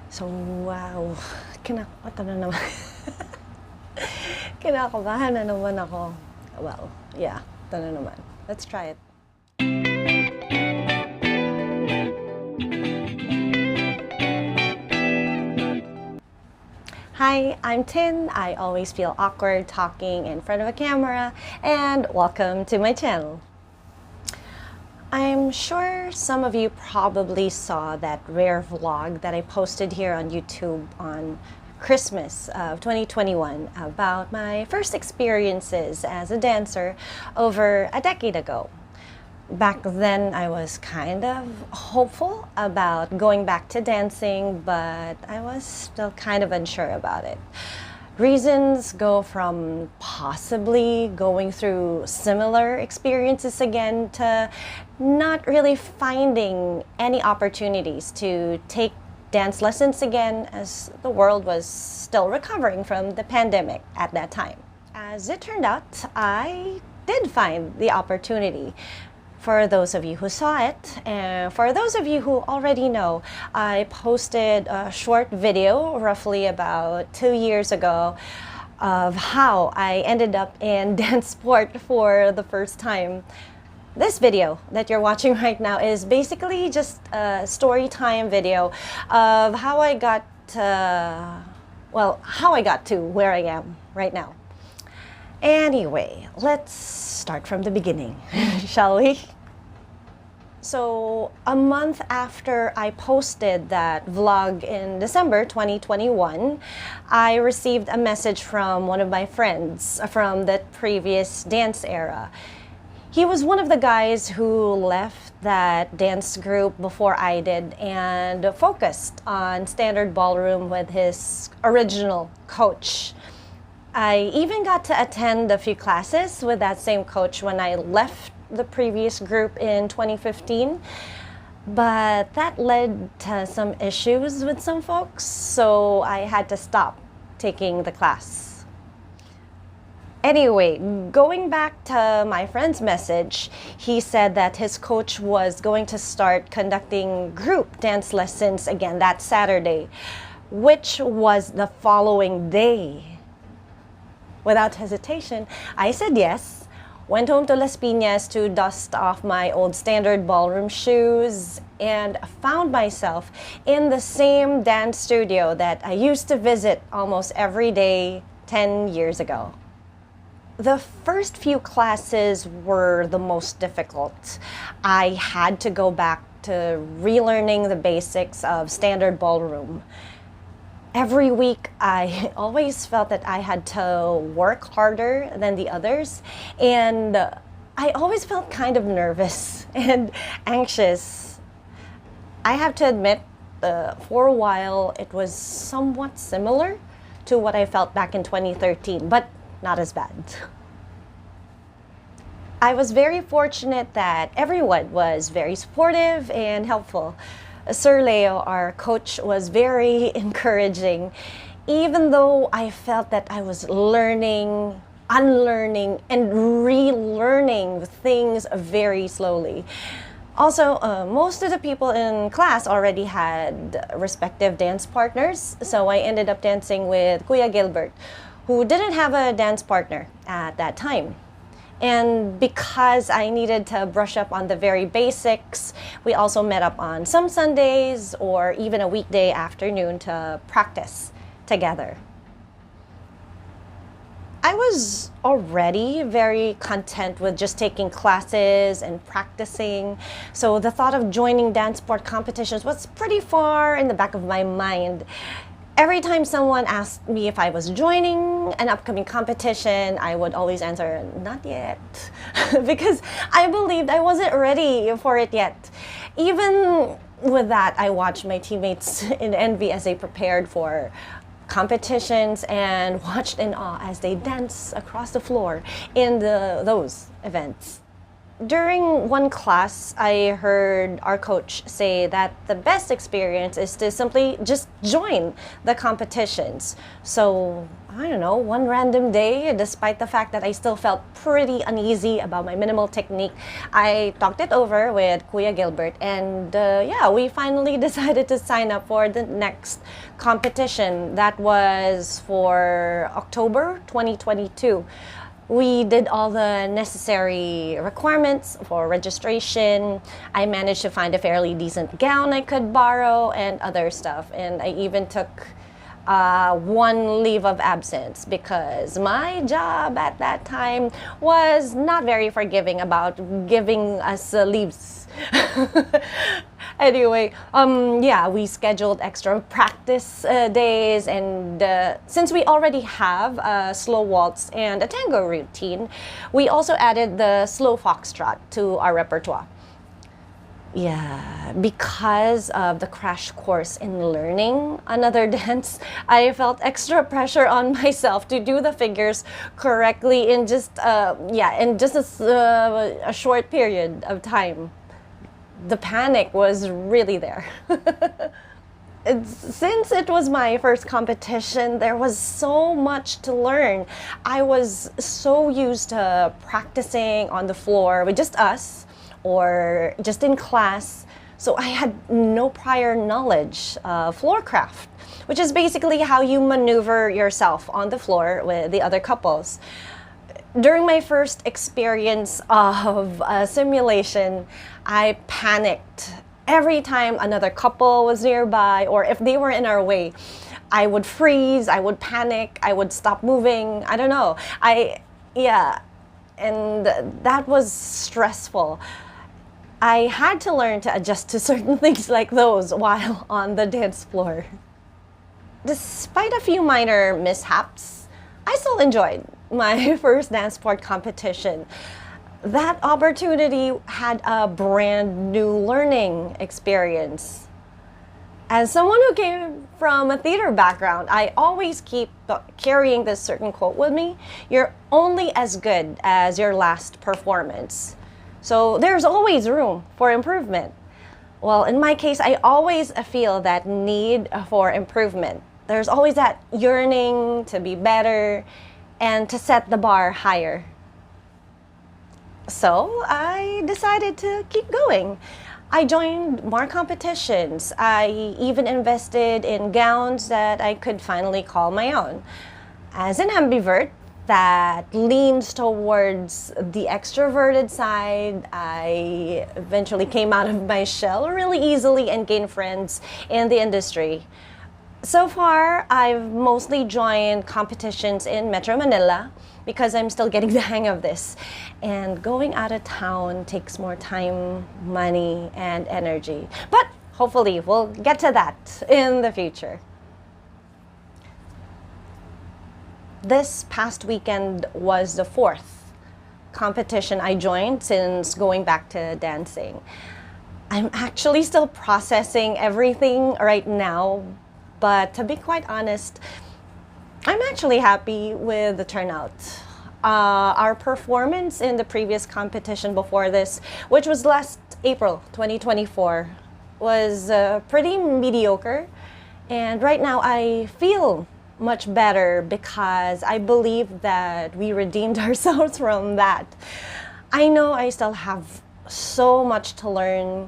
So, wow, kinakabahan na naman. Kinakabahan na naman ako. Well, yeah, ito na naman. Let's try it. Hi, I'm Tin. I always feel awkward talking in front of a camera, and welcome to my channel. I'm sure some of you probably saw that rare vlog that I posted here on YouTube on Christmas of 2021 about my first experiences as a dancer over a decade ago. Back then, I was kind of hopeful about going back to dancing, but I was still kind of unsure about it. Reasons go from possibly going through similar experiences again to not really finding any opportunities to take dance lessons again, as the world was still recovering from the pandemic at that time. As it turned out, I did find the opportunity. For those of you who saw it, and for those of you who already know, I posted a short video roughly about 2 years ago of how I ended up in dance sport for the first time. This video that you're watching right now is basically just a story time video of how I got to where I am right now. Anyway, let's start from the beginning, shall we? So, a month after I posted that vlog in December 2021, I received a message from one of my friends from the previous dance era. He was one of the guys who left that dance group before I did and focused on standard ballroom with his original coach. I even got to attend a few classes with that same coach when I left the previous group in 2015, but that led to some issues with some folks, so I had to stop taking the class. Anyway, going back to my friend's message, he said that his coach was going to start conducting group dance lessons again that Saturday, which was the following day. Without hesitation, I said yes, went home to Las Piñas to dust off my old standard ballroom shoes, and found myself in the same dance studio that I used to visit almost every day 10 years ago. The first few classes were the most difficult. I had to go back to relearning the basics of standard ballroom. Every week, I always felt that I had to work harder than the others, and I always felt kind of nervous and anxious. I have to admit, for a while, it was somewhat similar to what I felt back in 2013, but not as bad. I was very fortunate that everyone was very supportive and helpful. Sir Leo, our coach, was very encouraging, even though I felt that I was learning, unlearning, and relearning things very slowly. Also, most of the people in class already had respective dance partners, so I ended up dancing with Kuya Gilbert, who didn't have a dance partner at that time. And because I needed to brush up on the very basics, we also met up on some Sundays or even a weekday afternoon to practice together. I was already very content with just taking classes and practicing, so the thought of joining dance sport competitions was pretty far in the back of my mind. Every time someone asked me if I was joining an upcoming competition, I would always answer, not yet, because I believed I wasn't ready for it yet. Even with that, I watched my teammates in envy as they prepared for competitions and watched in awe as they dance across the floor in those events. During one class, I heard our coach say that the best experience is to simply just join the competitions. So, I don't know, one random day, despite the fact that I still felt pretty uneasy about my minimal technique, I talked it over with Kuya Gilbert, and yeah, we finally decided to sign up for the next competition. That was for October 2022. We did all the necessary requirements for registration. I managed to find a fairly decent gown I could borrow and other stuff. And I even took one leave of absence because my job at that time was not very forgiving about giving us leaves. Anyway, yeah, we scheduled extra practice days, and since we already have a slow waltz and a tango routine, we also added the slow foxtrot to our repertoire. Yeah, because of the crash course in learning another dance, I felt extra pressure on myself to do the figures correctly in just a short period of time. The panic was really there. Since it was my first competition, there was so much to learn. I was so used to practicing on the floor with just us or just in class. So I had no prior knowledge of floor craft, which is basically how you maneuver yourself on the floor with the other couples. During my first experience of a simulation, I panicked every time another couple was nearby or if they were in our way. I would freeze, I would panic, I would stop moving. I don't know. And that was stressful. I had to learn to adjust to certain things like those while on the dance floor. Despite a few minor mishaps, I still enjoyed my first dance sport competition. That opportunity had a brand new learning experience. As someone who came from a theater background, I always keep carrying this certain quote with me: you're only as good as your last performance. So there's always room for improvement. Well, in my case, I always feel that need for improvement. There's always that yearning to be better and to set the bar higher. So I decided to keep going. I joined more competitions. I even invested in gowns that I could finally call my own. As an ambivert that leans towards the extroverted side, I eventually came out of my shell really easily and gained friends in the industry. So far, I've mostly joined competitions in Metro Manila because I'm still getting the hang of this. And going out of town takes more time, money, and energy. But hopefully, we'll get to that in the future. This past weekend was the fourth competition I joined since going back to dancing. I'm actually still processing everything right now, but to be quite honest, I'm actually happy with the turnout. Our performance in the previous competition before this, which was last April 2024, was pretty mediocre. And right now I feel much better because I believe that we redeemed ourselves from that. I know I still have so much to learn,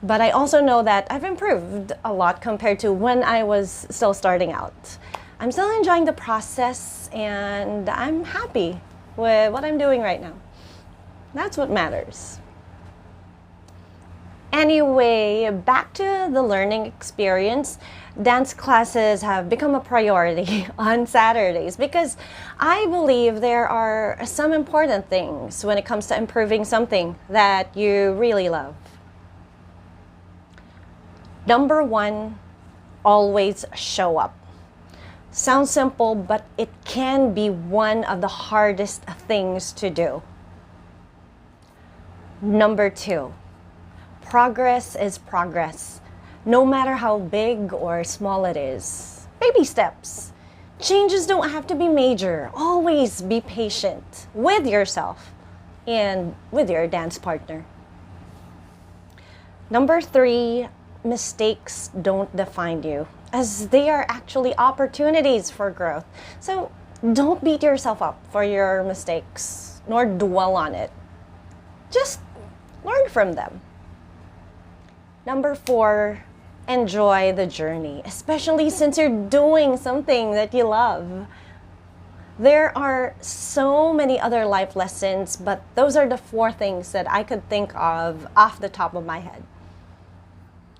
but I also know that I've improved a lot compared to when I was still starting out. I'm still enjoying the process and I'm happy with what I'm doing right now. That's what matters. Anyway, back to the learning experience. Dance classes have become a priority on Saturdays because I believe there are some important things when it comes to improving something that you really love. Number one, always show up. Sounds simple, but it can be one of the hardest things to do. Number two, progress is progress, no matter how big or small it is. Baby steps. Changes don't have to be major. Always be patient with yourself and with your dance partner. Number 3, mistakes don't define you, as they are actually opportunities for growth. So don't beat yourself up for your mistakes, nor dwell on it. Just learn from them. Number 4, enjoy the journey, especially since you're doing something that you love. There are so many other life lessons, but those are the 4 things that I could think of off the top of my head.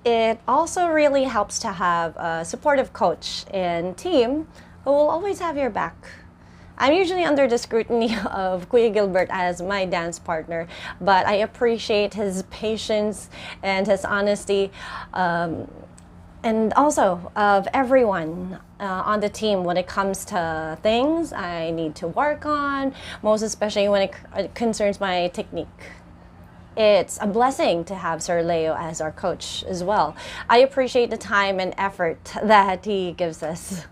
It also really helps to have a supportive coach and team who will always have your back. I'm usually under the scrutiny of Kuya Gilbert as my dance partner, but I appreciate his patience and his honesty, and also of everyone on the team when it comes to things I need to work on, most especially when it concerns my technique. It's a blessing to have Sir Leo as our coach as well. I appreciate the time and effort that he gives us.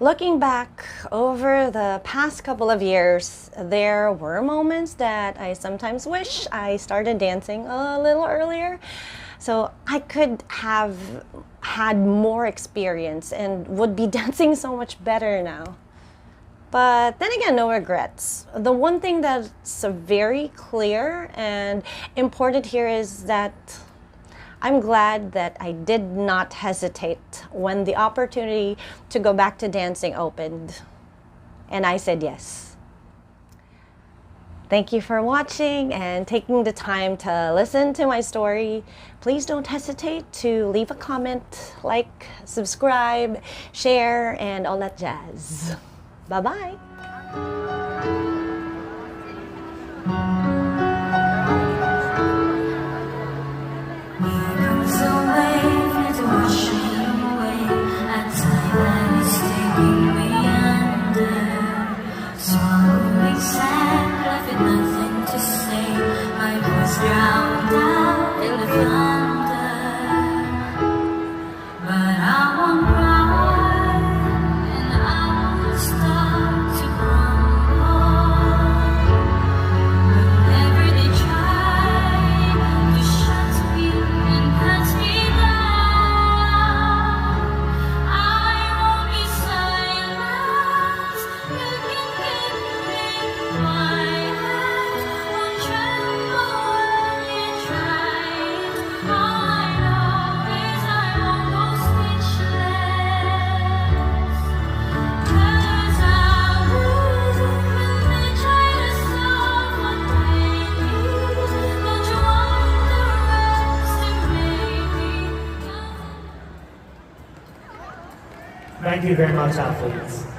Looking back over the past couple of years, there were moments that I sometimes wish I started dancing a little earlier, so I could have had more experience and would be dancing so much better now. But then again, no regrets. The one thing that's very clear and important here is that I'm glad that I did not hesitate when the opportunity to go back to dancing opened, and I said yes. Thank you for watching and taking the time to listen to my story. Please don't hesitate to leave a comment, like, subscribe, share, and all that jazz. Bye-bye. Thank you very much, athletes.